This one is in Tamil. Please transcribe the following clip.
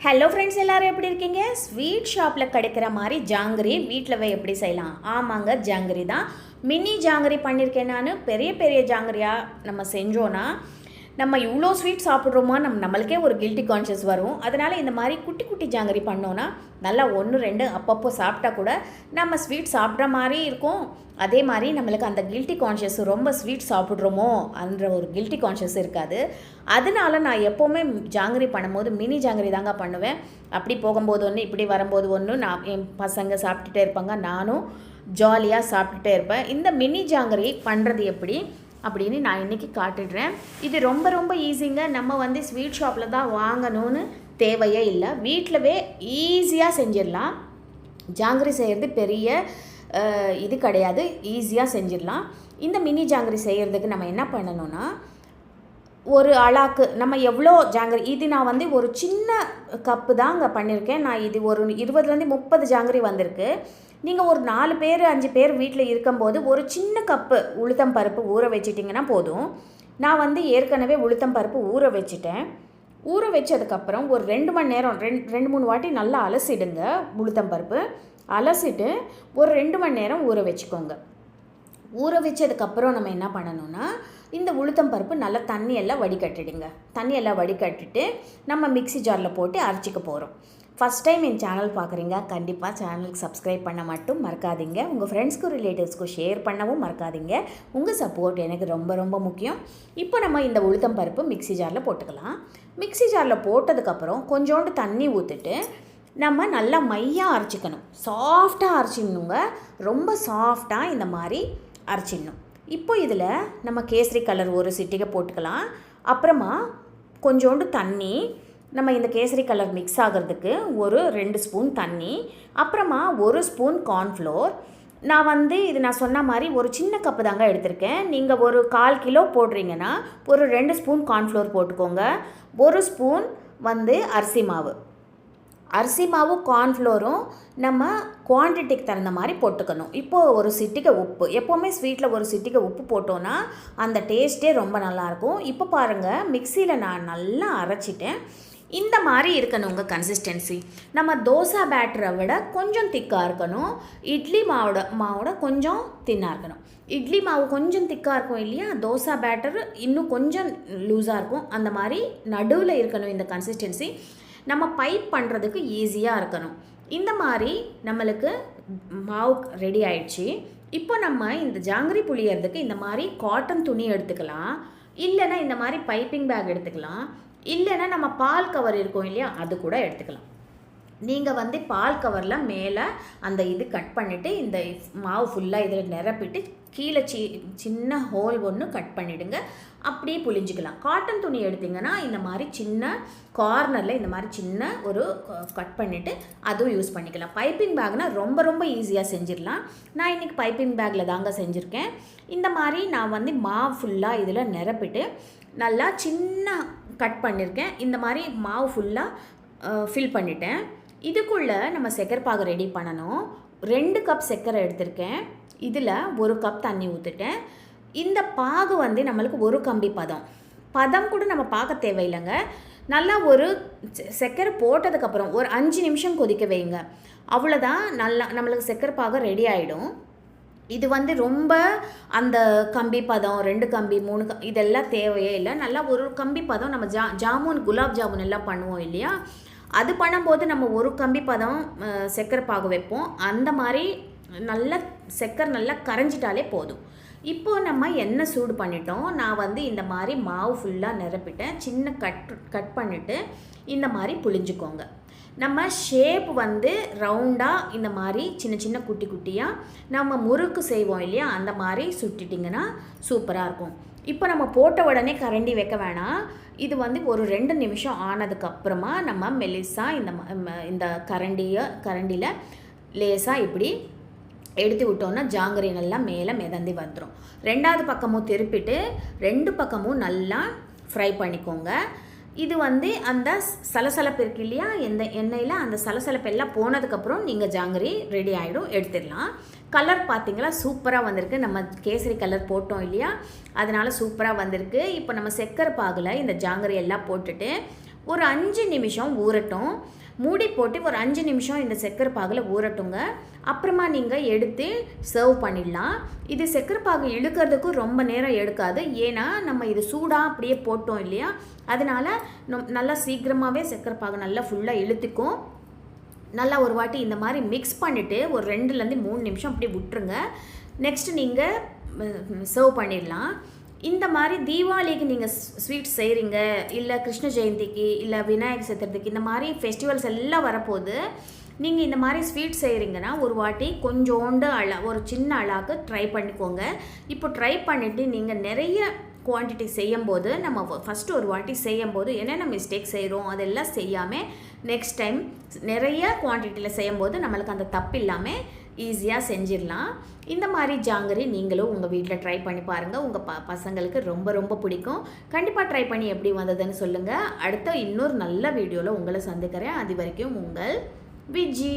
ஹலோ ஃப்ரெண்ட்ஸ், எல்லோரும் எப்படி இருக்கீங்க? ஸ்வீட் ஷாப்பில் கிடைக்கிற மாதிரி ஜாங்கிரி வீட்டில் எப்படி செய்யலாம்? ஆமாங்க, ஜாங்கிரி தான். மினி ஜாங்கிரி பண்ணியிருக்கேன் நான். பெரிய பெரிய ஜாங்கிரியாக நம்ம செஞ்சோன்னா நம்ம இவ்வளோ ஸ்வீட் சாப்பிட்றோமா நம்மளுக்கே ஒரு கில்ட்டி கான்ஷியஸ் வரும். அதனால் இந்த மாதிரி குட்டி குட்டி ஜாங்கிரி பண்ணோன்னா நல்லா 1-2 அப்பப்போ சாப்பிட்டா கூட நம்ம ஸ்வீட் சாப்பிட்ற மாதிரி இருக்கும். அதே மாதிரி நம்மளுக்கு அந்த கில்ட்டி கான்ஷியஸ், ரொம்ப ஸ்வீட் சாப்பிட்றோமோ என்ற ஒரு கில்ட்டி கான்ஷியஸ் இருக்காது. அதனால நான் எப்போவுமே ஜாங்கிரி பண்ணும்போது மினி ஜாங்கிரி தாங்க பண்ணுவேன். அப்படி போகும்போது ஒன்று, இப்படி வரும்போது ஒன்று, நான் என் பசங்க சாப்பிட்டுட்டே இருப்பாங்க, நானும் ஜாலியாக சாப்பிட்டுட்டே இருப்பேன். இந்த மினி ஜாங்கிரி பண்ணுறது எப்படி அப்படின்னு நான் இன்றைக்கி காட்டிடுறேன். இது ரொம்ப ரொம்ப ஈஸிங்க. நம்ம ஸ்வீட் ஷாப்பில் தான் வாங்கணும்னு தேவையே இல்லை. வீட்டிலவே ஈஸியாக செஞ்சிடலாம். ஜாங்கிரி செய்கிறது பெரிய இது கிடையாது, ஈஸியாக செஞ்சிடலாம். இந்த மினி ஜாங்கிரி செய்கிறதுக்கு நம்ம என்ன பண்ணணும்னா, ஒரு அளாக்கு நம்ம எவ்வளோ ஜாங்கிரி, இது நான் ஒரு சின்ன கப்பு தான் அங்கே பண்ணியிருக்கேன். நான் இது ஒரு 20-30 ஜாங்கிரி வந்திருக்கு. நீங்கள் ஒரு 4 பேர் 5 பேர் வீட்டில் இருக்கும்போது ஒரு சின்ன கப்பு உளுத்தம் பருப்பு ஊற வச்சிட்டிங்கன்னா போதும். நான் ஏற்கனவே உளுத்தம் பருப்பு ஊற வச்சுட்டேன். ஊற வச்சதுக்கப்புறம் ஒரு 2 மணி நேரம் 2-3 வாட்டி நல்லா அலசிடுங்க. உளுத்தம் பருப்பு அலசிட்டு ஒரு 2 மணி நேரம் ஊற வச்சுக்கோங்க. ஊற வச்சதுக்கப்புறம் நம்ம என்ன பண்ணணும்னா, இந்த உளுத்தம் பருப்பு நல்லா தண்ணியெல்லாம் வடிகட்டிடுங்க. தண்ணியெல்லாம் வடிகட்டிட்டு நம்ம மிக்ஸி ஜாரில் போட்டு அரைச்சிக்க போகிறோம். ஃபஸ்ட் டைம் என் சேனல் பார்க்குறீங்க, கண்டிப்பாக சேனலுக்கு சப்ஸ்கிரைப் பண்ண மட்டும் மறக்காதீங்க. உங்கள் ஃப்ரெண்ட்ஸ்க்கும் ரிலேட்டிவ்ஸ்க்கும் ஷேர் பண்ணவும் மறக்காதீங்க. உங்கள் சப்போர்ட் எனக்கு ரொம்ப ரொம்ப முக்கியம். இப்போ நம்ம இந்த உளுத்தம் பருப்பு மிக்ஸி ஜாரில் போட்டுக்கலாம். மிக்ஸி ஜாரில் போட்டதுக்கப்புறம் கொஞ்சோண்டு தண்ணி ஊற்றிட்டு நம்ம நல்லா மையாக அரைச்சிக்கணும். சாஃப்டாக அரைச்சிடணுங்க. ரொம்ப சாஃப்டாக இந்த மாதிரி அரைச்சிடணும். இப்போ இதில் நம்ம கேசரி கலர் ஒரு சிட்டிகை போட்டுக்கலாம். அப்புறமா கொஞ்சோண்டு தண்ணி, நம்ம இந்த கேசரி கலர் மிக்ஸ் ஆகிறதுக்கு ஒரு 2 ஸ்பூன் தண்ணி, அப்புறமா 1 ஸ்பூன் கார்ன்ஃப்ளோர். நான் இது நான் சொன்ன மாதிரி ஒரு சின்ன கப்பு தாங்க எடுத்திருக்கேன். நீங்கள் ஒரு 1/4 கிலோ போடுறீங்கன்னா ஒரு 2 ஸ்பூன் கார்ன்ஃப்ளோர் போட்டுக்கோங்க. 1 ஸ்பூன் அரிசி மாவு. அரிசி மாவும் கார்ன்ஃப்ளோரும் நம்ம குவான்டிட்டிக்கு தகுந்த மாதிரி போட்டுக்கணும். இப்போது ஒரு சிட்டிகை உப்பு, எப்போவுமே ஸ்வீட்டில் ஒரு சிட்டிகை உப்பு போட்டோன்னா அந்த டேஸ்ட்டே ரொம்ப நல்லாயிருக்கும். இப்போ பாருங்கள், மிக்சியில் நான் நல்லா அரைச்சிட்டேன். இந்த மாதிரி இருக்கணுங்க கன்சிஸ்டன்சி. நம்ம தோசை பேட்டரை விட கொஞ்சம் திக்காக இருக்கணும். இட்லி மாவோட கொஞ்சம் தின்னாக இருக்கணும். இட்லி மாவு கொஞ்சம் திக்காக இருக்கும் இல்லையா, தோசை பேட்டர் இன்னும் கொஞ்சம் லூஸாக இருக்கும். அந்த மாதிரி நடுவில் இருக்கணும் இந்த கன்சிஸ்டன்சி. நம்ம பைப் பண்ணுறதுக்கு ஈஸியாக இருக்கணும். இந்த மாதிரி நம்மளுக்கு மாவு ரெடி ஆயிடுச்சு. இப்போ நம்ம இந்த ஜாங்கிரி புளியறதுக்கு இந்த மாதிரி காட்டன் துணி எடுத்துக்கலாம், இல்லைன்னா இந்த மாதிரி பைப்பிங் பேக் எடுத்துக்கலாம், இல்லைன்னா நம்ம பால் கவர் இருக்கும் இல்லையா, அது கூட எடுத்துக்கலாம். நீங்கள் பால் கவரில் மேலே அந்த இது கட் பண்ணிவிட்டு இந்த மாவு ஃபுல்லாக இதில் நிரப்பிட்டு கீழே சின்ன ஹோல் ஒன்று கட் பண்ணிவிடுங்க. அப்படியே புளிஞ்சிக்கலாம். காட்டன் துணி எடுத்திங்கன்னா இந்த மாதிரி சின்ன கார்னரில் இந்த மாதிரி சின்ன ஒரு கட் பண்ணிவிட்டு அதுவும் யூஸ் பண்ணிக்கலாம். பைப்பிங் பேக்னால் ரொம்ப ரொம்ப ஈஸியாக செஞ்சிடலாம். நான் இன்றைக்கி பைப்பிங் பேக்கில் தாங்க செஞ்சுருக்கேன். இந்த மாதிரி நான் மாவு ஃபுல்லாக இதில் நிரப்பிட்டு நல்லா சின்ன கட் பண்ணியிருக்கேன். இந்த மாதிரி மாவு ஃபுல்லாக ஃபில் பண்ணிட்டேன். இதுக்குள்ளே நம்ம சர்க்கரை பாகு ரெடி பண்ணணும். 2 கப் சர்க்கரை எடுத்திருக்கேன். இதில் 1 கப் தண்ணி ஊற்றிட்டேன். இந்த பாகு நம்மளுக்கு ஒரு கம்பி பதம் கூட நம்ம பார்க்க தேவையில்லைங்க. நல்லா ஒரு சர்க்கரை போட்டதுக்கப்புறம் ஒரு 5 நிமிஷம் கொதிக்க வைங்க. அவ்வளோதான், நல்லா நம்மளுக்கு சர்க்கரை பாகு ரெடி ஆகிடும். இது ரொம்ப அந்த கம்பி பதம் 2 கம்பி 3 இதெல்லாம் தேவையே இல்லை. நல்லா ஒரு கம்பி பதம். நம்ம ஜாமுன் குலாப் ஜாமுன் எல்லாம் பண்ணுவோம் இல்லையா, அது பண்ணும்போது நம்ம ஒரு கம்பி பதம் சர்க்கரை பாகு வைப்போம். அந்த மாதிரி நல்லா சர்க்கரை நல்லா கரைஞ்சிட்டாலே போதும். இப்போது நம்ம எண்ணெய் சூடு பண்ணிட்டோம். நான் இந்த மாதிரி மாவு ஃபுல்லாக நிரப்பிட்டேன். சின்ன கட் பண்ணிவிட்டு இந்த மாதிரி புளிஞ்சுக்கோங்க. நம்ம ஷேப் ரவுண்டாக இந்த மாதிரி சின்ன சின்ன குட்டி குட்டியாக நம்ம முறுக்கு செய்வோம் இல்லையா, அந்த மாதிரி சுட்டிட்டிங்கன்னா சூப்பராக இருக்கும். இப்போ நம்ம போட்ட உடனே கரண்டி வைக்க வேணாம். இது ஒரு 2 நிமிஷம் ஆனதுக்கப்புறமா நம்ம மெலிசாக இந்த கரண்டியில் லேசாக இப்படி எடுத்து விட்டோன்னா ஜாங்கிரி நல்லா மேலே மிதந்தி வந்துடும். 2வது பக்கமும் திருப்பிட்டு 2 பக்கமும் நல்லா ஃப்ரை பண்ணிக்கோங்க. இது அந்த சலசலப்பு இருக்கு இல்லையா, எண்ணெயில் அந்த சலசலப்பு எல்லாம் போனதுக்கப்புறம் நீங்கள் ஜாங்கிரி ரெடி ஆகிடும், எடுத்துடலாம். கலர் பார்த்திங்களா, சூப்பராக வந்திருக்கு. நம்ம கேசரி கலர் போட்டோம் இல்லையா, அதனால் சூப்பராக வந்திருக்கு. இப்போ நம்ம சர்க்கரை பாகில் இந்த ஜாங்கிரி எல்லாம் போட்டுட்டு ஒரு 5 நிமிஷம் ஊறட்டும். மூடி போட்டு ஒரு 5 நிமிஷம் இந்த சர்க்கரை பாகில் ஊறட்டுங்க. அப்புறமா நீங்கள் எடுத்து சர்வ் பண்ணிடலாம். இது சர்க்கரை பாகு இழுக்கிறதுக்கும் ரொம்ப நேரம் எடுக்காது. ஏன்னா நம்ம இது சூடாக அப்படியே போட்டோம் இல்லையா, அதனால் நல்லா சீக்கிரமாகவே சர்க்கரை பாகு நல்லா ஃபுல்லாக இழுத்துக்கும். நல்லா ஒரு வாட்டி இந்த மாதிரி மிக்ஸ் பண்ணிவிட்டு ஒரு 2லேருந்து 3 நிமிஷம் அப்படியே விட்டுருங்க. நெக்ஸ்ட்டு நீங்கள் சர்வ் பண்ணிடலாம். இந்த மாதிரி தீபாவளிக்கு நீங்கள் ஸ்வீட் செய்கிறீங்க, இல்லை கிருஷ்ண ஜெயந்திக்கு, இல்லை விநாயகர் சதுர்த்திக்கு, இந்த மாதிரி ஃபெஸ்டிவல்ஸ் எல்லாம் வரப்போது நீங்கள் இந்த மாதிரி ஸ்வீட் செய்கிறீங்கன்னா ஒரு வாட்டி கொஞ்சோண்டு ஒரு சின்ன அளவுக்கு ட்ரை பண்ணிக்கோங்க. இப்போ ட்ரை பண்ணிவிட்டு நீங்கள் நிறைய குவான்டிட்டி செய்யும்போது நம்ம ஃபஸ்ட்டு ஒரு வாட்டி செய்யும்போது என்னென்ன மிஸ்டேக் செய்கிறோம் அதெல்லாம் செய்யாமல் நெக்ஸ்ட் டைம் நிறைய குவான்டிட்டியில் செய்யும்போது நம்மளுக்கு அந்த தப்பு இல்லாமல் ஈஸியாக செஞ்சிடலாம். இந்த மாதிரி ஜாங்கரி நீங்களும் உங்கள் வீட்டில் ட்ரை பண்ணி பாருங்கள். உங்கள் பசங்களுக்கு ரொம்ப ரொம்ப பிடிக்கும். கண்டிப்பாக ட்ரை பண்ணி எப்படி வந்ததுன்னு சொல்லுங்கள். அடுத்த இன்னொரு நல்ல வீடியோவில் உங்களை சந்திக்கிறேன். அது வரைக்கும் உங்கள் விஜி.